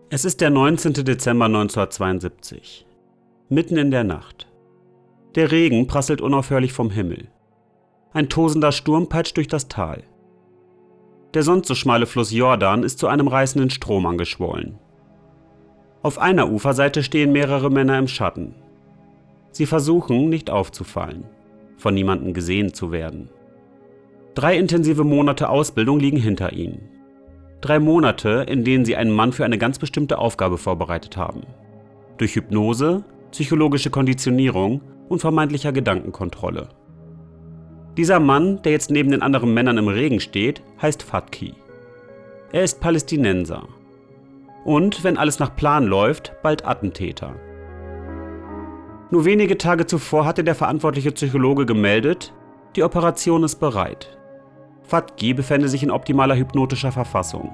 Es ist der 19. Dezember 1972. Mitten in der Nacht. Der Regen prasselt unaufhörlich vom Himmel. Ein tosender Sturm peitscht durch das Tal. Der sonst so schmale Fluss Jordan ist zu einem reißenden Strom angeschwollen. Auf einer Uferseite stehen mehrere Männer im Schatten. Sie versuchen, nicht aufzufallen, von niemandem gesehen zu werden. 3 intensive Monate Ausbildung liegen hinter ihnen. 3 Monate, in denen sie einen Mann für eine ganz bestimmte Aufgabe vorbereitet haben. Durch Hypnose, psychologische Konditionierung und vermeintlicher Gedankenkontrolle. Dieser Mann, der jetzt neben den anderen Männern im Regen steht, heißt Fatki. Er ist Palästinenser. Und, wenn alles nach Plan läuft, bald Attentäter. Nur wenige Tage zuvor hatte der verantwortliche Psychologe gemeldet, die Operation ist bereit. Fatki befände sich in optimaler hypnotischer Verfassung.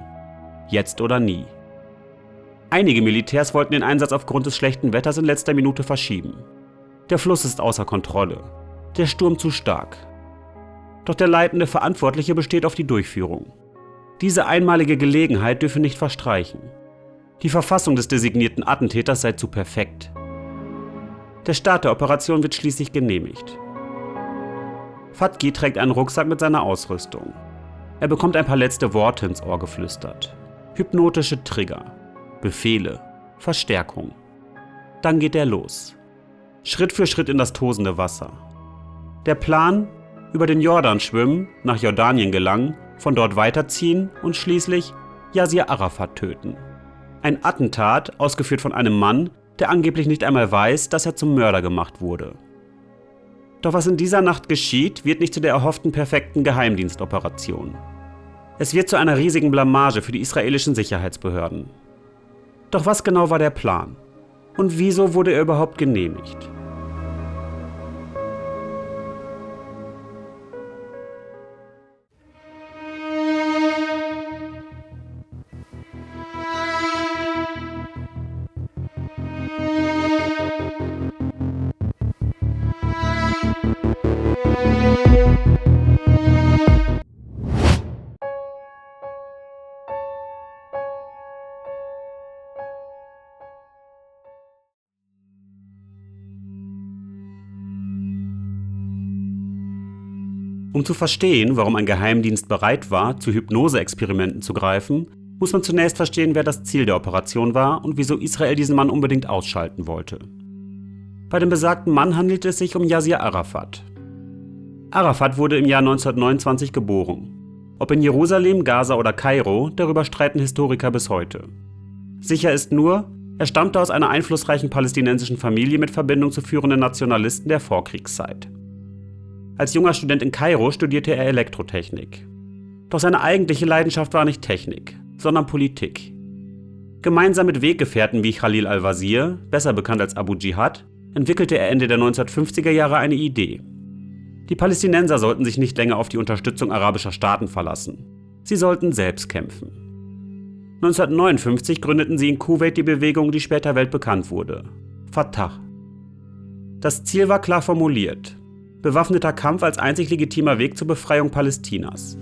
Jetzt oder nie. Einige Militärs wollten den Einsatz aufgrund des schlechten Wetters in letzter Minute verschieben. Der Fluss ist außer Kontrolle. Der Sturm zu stark. Doch der leitende Verantwortliche besteht auf die Durchführung. Diese einmalige Gelegenheit dürfe nicht verstreichen. Die Verfassung des designierten Attentäters sei zu perfekt. Der Start der Operation wird schließlich genehmigt. Fatki trägt einen Rucksack mit seiner Ausrüstung. Er bekommt ein paar letzte Worte ins Ohr geflüstert. Hypnotische Trigger, Befehle, Verstärkung. Dann geht er los. Schritt für Schritt in das tosende Wasser. Der Plan: über den Jordan schwimmen, nach Jordanien gelangen, von dort weiterziehen und schließlich Yasir Arafat töten. Ein Attentat, ausgeführt von einem Mann, der angeblich nicht einmal weiß, dass er zum Mörder gemacht wurde. Doch was in dieser Nacht geschieht, wird nicht zu der erhofften perfekten Geheimdienstoperation. Es wird zu einer riesigen Blamage für die israelischen Sicherheitsbehörden. Doch was genau war der Plan? Und wieso wurde er überhaupt genehmigt? Um zu verstehen, warum ein Geheimdienst bereit war, zu Hypnose-Experimenten zu greifen, muss man zunächst verstehen, wer das Ziel der Operation war und wieso Israel diesen Mann unbedingt ausschalten wollte. Bei dem besagten Mann handelt es sich um Yasir Arafat. Arafat wurde im Jahr 1929 geboren. Ob in Jerusalem, Gaza oder Kairo, darüber streiten Historiker bis heute. Sicher ist nur, er stammte aus einer einflussreichen palästinensischen Familie mit Verbindung zu führenden Nationalisten der Vorkriegszeit. Als junger Student in Kairo studierte er Elektrotechnik. Doch seine eigentliche Leidenschaft war nicht Technik, sondern Politik. Gemeinsam mit Weggefährten wie Khalil al-Wazir, besser bekannt als Abu Dschihad, entwickelte er Ende der 1950er Jahre eine Idee. Die Palästinenser sollten sich nicht länger auf die Unterstützung arabischer Staaten verlassen. Sie sollten selbst kämpfen. 1959 gründeten sie in Kuwait die Bewegung, die später weltbekannt wurde: Fatah. Das Ziel war klar formuliert: bewaffneter Kampf als einzig legitimer Weg zur Befreiung Palästinas.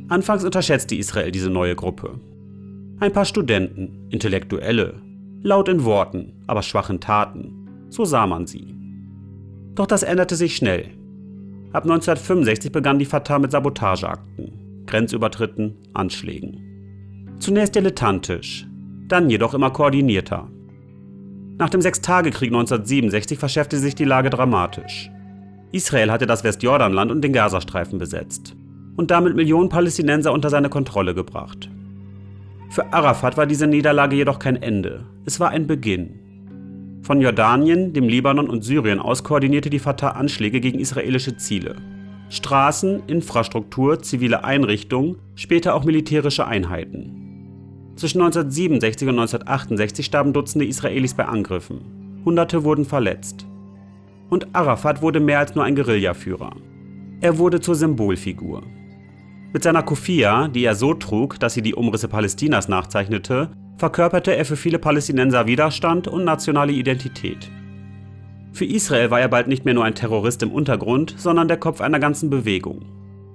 Anfangs unterschätzte Israel diese neue Gruppe. Ein paar Studenten, Intellektuelle, laut in Worten, aber schwach in Taten. So sah man sie. Doch das änderte sich schnell. Ab 1965 begann die Fatah mit Sabotageakten, Grenzübertritten, Anschlägen. Zunächst dilettantisch, dann jedoch immer koordinierter. Nach dem Sechstagekrieg 1967 verschärfte sich die Lage dramatisch. Israel hatte das Westjordanland und den Gazastreifen besetzt und damit Millionen Palästinenser unter seine Kontrolle gebracht. Für Arafat war diese Niederlage jedoch kein Ende, es war ein Beginn. Von Jordanien, dem Libanon und Syrien aus koordinierte die Fatah Anschläge gegen israelische Ziele. Straßen, Infrastruktur, zivile Einrichtungen, später auch militärische Einheiten. Zwischen 1967 und 1968 starben Dutzende Israelis bei Angriffen. Hunderte wurden verletzt. Und Arafat wurde mehr als nur ein Guerillaführer. Er wurde zur Symbolfigur. Mit seiner Kufia, die er so trug, dass sie die Umrisse Palästinas nachzeichnete, verkörperte er für viele Palästinenser Widerstand und nationale Identität. Für Israel war er bald nicht mehr nur ein Terrorist im Untergrund, sondern der Kopf einer ganzen Bewegung.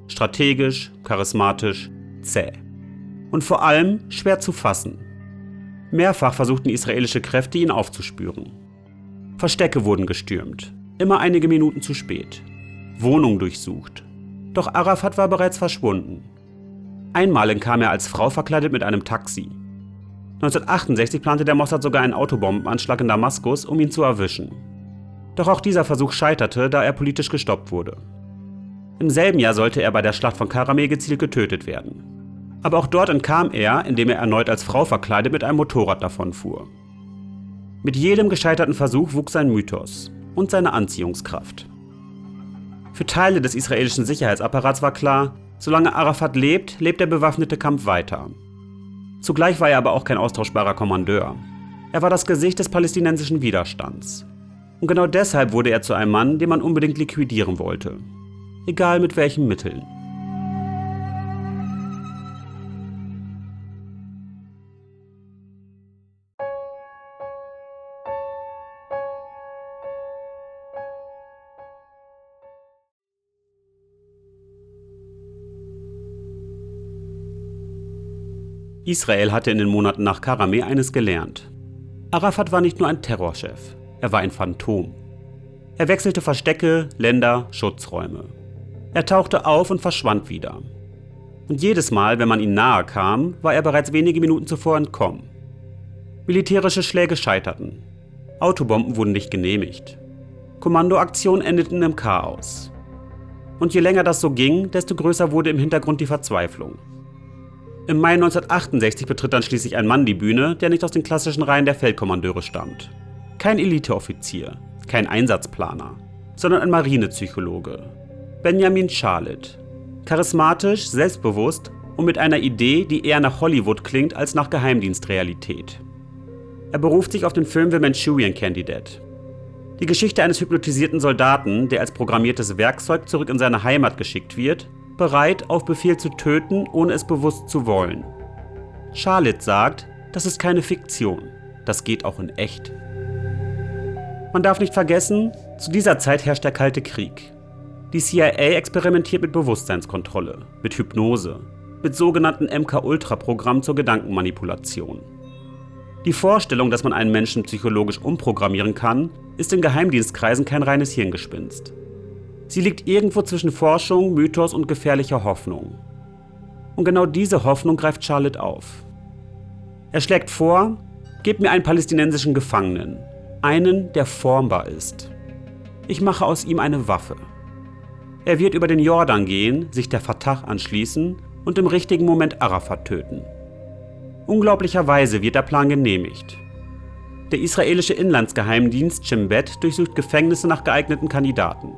Strategisch, charismatisch, zäh. Und vor allem schwer zu fassen. Mehrfach versuchten israelische Kräfte, ihn aufzuspüren. Verstecke wurden gestürmt, immer einige Minuten zu spät. Wohnungen durchsucht. Doch Arafat war bereits verschwunden. Einmal entkam er als Frau verkleidet mit einem Taxi. 1968 plante der Mossad sogar einen Autobombenanschlag in Damaskus, um ihn zu erwischen. Doch auch dieser Versuch scheiterte, da er politisch gestoppt wurde. Im selben Jahr sollte er bei der Schlacht von Karameh gezielt getötet werden. Aber auch dort entkam er, indem er erneut als Frau verkleidet mit einem Motorrad davonfuhr. Mit jedem gescheiterten Versuch wuchs sein Mythos und seine Anziehungskraft. Für Teile des israelischen Sicherheitsapparats war klar, solange Arafat lebt, lebt der bewaffnete Kampf weiter. Zugleich war er aber auch kein austauschbarer Kommandeur. Er war das Gesicht des palästinensischen Widerstands. Und genau deshalb wurde er zu einem Mann, den man unbedingt liquidieren wollte. Egal mit welchen Mitteln. Israel hatte in den Monaten nach Karameh eines gelernt. Arafat war nicht nur ein Terrorchef, er war ein Phantom. Er wechselte Verstecke, Länder, Schutzräume. Er tauchte auf und verschwand wieder. Und jedes Mal, wenn man ihm nahe kam, war er bereits wenige Minuten zuvor entkommen. Militärische Schläge scheiterten. Autobomben wurden nicht genehmigt. Kommandoaktionen endeten im Chaos. Und je länger das so ging, desto größer wurde im Hintergrund die Verzweiflung. Im Mai 1968 betritt dann schließlich ein Mann die Bühne, der nicht aus den klassischen Reihen der Feldkommandeure stammt. Kein Eliteoffizier, kein Einsatzplaner, sondern ein Marinepsychologe. Benjamin Shalit. Charismatisch, selbstbewusst und mit einer Idee, die eher nach Hollywood klingt als nach Geheimdienstrealität. Er beruft sich auf den Film The Manchurian Candidate. Die Geschichte eines hypnotisierten Soldaten, der als programmiertes Werkzeug zurück in seine Heimat geschickt wird, bereit, auf Befehl zu töten, ohne es bewusst zu wollen. Shalit sagt, das ist keine Fiktion, das geht auch in echt. Man darf nicht vergessen, zu dieser Zeit herrscht der Kalte Krieg. Die CIA experimentiert mit Bewusstseinskontrolle, mit Hypnose, mit sogenannten MK-Ultra-Programmen zur Gedankenmanipulation. Die Vorstellung, dass man einen Menschen psychologisch umprogrammieren kann, ist in Geheimdienstkreisen kein reines Hirngespinst. Sie liegt irgendwo zwischen Forschung, Mythos und gefährlicher Hoffnung. Und genau diese Hoffnung greift Shalit auf. Er schlägt vor, gebt mir einen palästinensischen Gefangenen, einen, der formbar ist. Ich mache aus ihm eine Waffe. Er wird über den Jordan gehen, sich der Fatah anschließen und im richtigen Moment Arafat töten. Unglaublicherweise wird der Plan genehmigt. Der israelische Inlandsgeheimdienst Shin Bet durchsucht Gefängnisse nach geeigneten Kandidaten.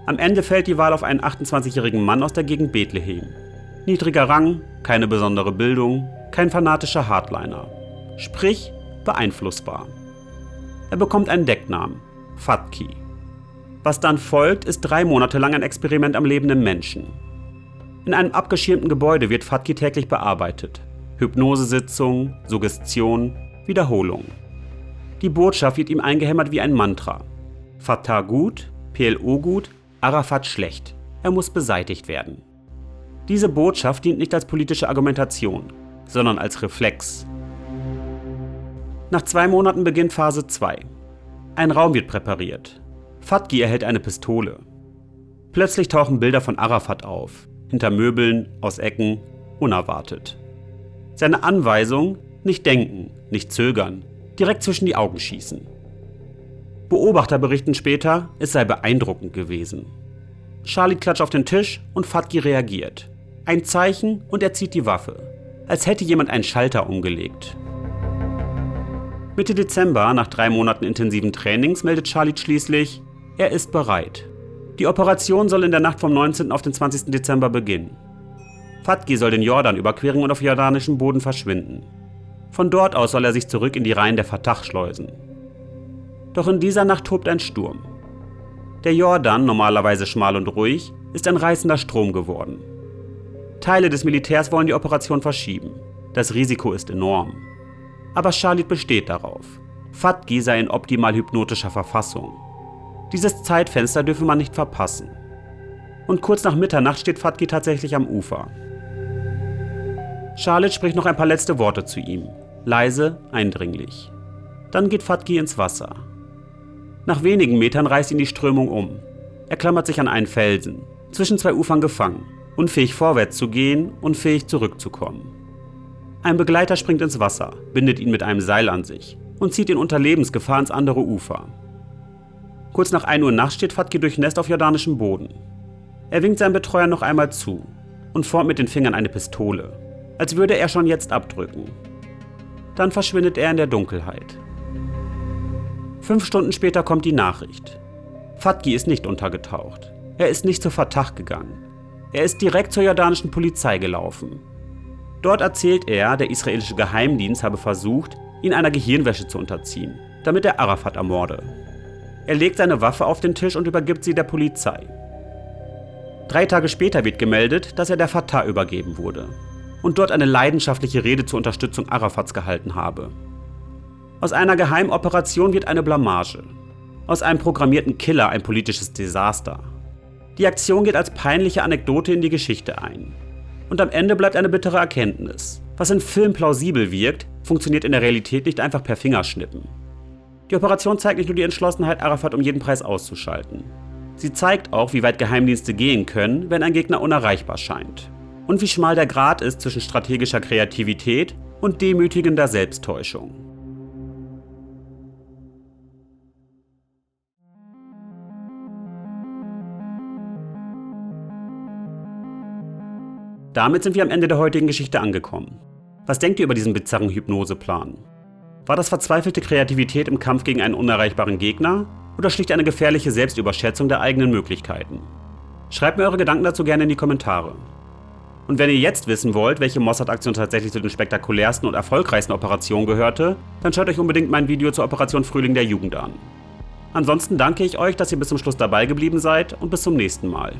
Am Ende fällt die Wahl auf einen 28-jährigen Mann aus der Gegend Bethlehem. Niedriger Rang, keine besondere Bildung, kein fanatischer Hardliner. Sprich, beeinflussbar. Er bekommt einen Decknamen, Fatki. Was dann folgt, ist 3 Monate lang ein Experiment am lebenden Menschen. In einem abgeschirmten Gebäude wird Fatki täglich bearbeitet. Hypnosesitzung, Suggestion, Wiederholung. Die Botschaft wird ihm eingehämmert wie ein Mantra. Fatah gut, PLO gut, Arafat schlecht. Er muss beseitigt werden. Diese Botschaft dient nicht als politische Argumentation, sondern als Reflex. Nach 2 Monaten beginnt Phase 2. Ein Raum wird präpariert. Fatki erhält eine Pistole. Plötzlich tauchen Bilder von Arafat auf. Hinter Möbeln, aus Ecken, unerwartet. Seine Anweisung: nicht denken, nicht zögern, direkt zwischen die Augen schießen. Beobachter berichten später, es sei beeindruckend gewesen. Shalit klatscht auf den Tisch und Fatki reagiert. Ein Zeichen und er zieht die Waffe, als hätte jemand einen Schalter umgelegt. Mitte Dezember, nach 3 Monaten intensiven Trainings, meldet Shalit schließlich, er ist bereit. Die Operation soll in der Nacht vom 19. auf den 20. Dezember beginnen. Fatki soll den Jordan überqueren und auf jordanischem Boden verschwinden. Von dort aus soll er sich zurück in die Reihen der Fatah schleusen. Doch in dieser Nacht tobt ein Sturm. Der Jordan, normalerweise schmal und ruhig, ist ein reißender Strom geworden. Teile des Militärs wollen die Operation verschieben. Das Risiko ist enorm. Aber Shalit besteht darauf. Fatki sei in optimal hypnotischer Verfassung. Dieses Zeitfenster dürfe man nicht verpassen. Und kurz nach Mitternacht steht Fatki tatsächlich am Ufer. Shalit spricht noch ein paar letzte Worte zu ihm. Leise, eindringlich. Dann geht Fatki ins Wasser. Nach wenigen Metern reißt ihn die Strömung um. Er klammert sich an einen Felsen, zwischen zwei Ufern gefangen, unfähig vorwärts zu gehen, unfähig zurückzukommen. Ein Begleiter springt ins Wasser, bindet ihn mit einem Seil an sich und zieht ihn unter Lebensgefahr ins andere Ufer. Kurz nach 1 Uhr nachts steht Fatki durchnässt auf jordanischem Boden. Er winkt seinem Betreuer noch einmal zu und formt mit den Fingern eine Pistole, als würde er schon jetzt abdrücken. Dann verschwindet er in der Dunkelheit. 5 Stunden später kommt die Nachricht. Fatki ist nicht untergetaucht. Er ist nicht zur Fatah gegangen. Er ist direkt zur jordanischen Polizei gelaufen. Dort erzählt er, der israelische Geheimdienst habe versucht, ihn einer Gehirnwäsche zu unterziehen, damit er Arafat ermorde. Er legt seine Waffe auf den Tisch und übergibt sie der Polizei. 3 Tage später wird gemeldet, dass er der Fatah übergeben wurde und dort eine leidenschaftliche Rede zur Unterstützung Arafats gehalten habe. Aus einer Geheimoperation wird eine Blamage. Aus einem programmierten Killer ein politisches Desaster. Die Aktion geht als peinliche Anekdote in die Geschichte ein. Und am Ende bleibt eine bittere Erkenntnis. Was im Film plausibel wirkt, funktioniert in der Realität nicht einfach per Fingerschnippen. Die Operation zeigt nicht nur die Entschlossenheit, Arafat um jeden Preis auszuschalten. Sie zeigt auch, wie weit Geheimdienste gehen können, wenn ein Gegner unerreichbar scheint. Und wie schmal der Grat ist zwischen strategischer Kreativität und demütigender Selbsttäuschung. Damit sind wir am Ende der heutigen Geschichte angekommen. Was denkt ihr über diesen bizarren Hypnoseplan? War das verzweifelte Kreativität im Kampf gegen einen unerreichbaren Gegner oder schlicht eine gefährliche Selbstüberschätzung der eigenen Möglichkeiten? Schreibt mir eure Gedanken dazu gerne in die Kommentare. Und wenn ihr jetzt wissen wollt, welche Mossad-Aktion tatsächlich zu den spektakulärsten und erfolgreichsten Operationen gehörte, dann schaut euch unbedingt mein Video zur Operation Frühling der Jugend an. Ansonsten danke ich euch, dass ihr bis zum Schluss dabei geblieben seid und bis zum nächsten Mal.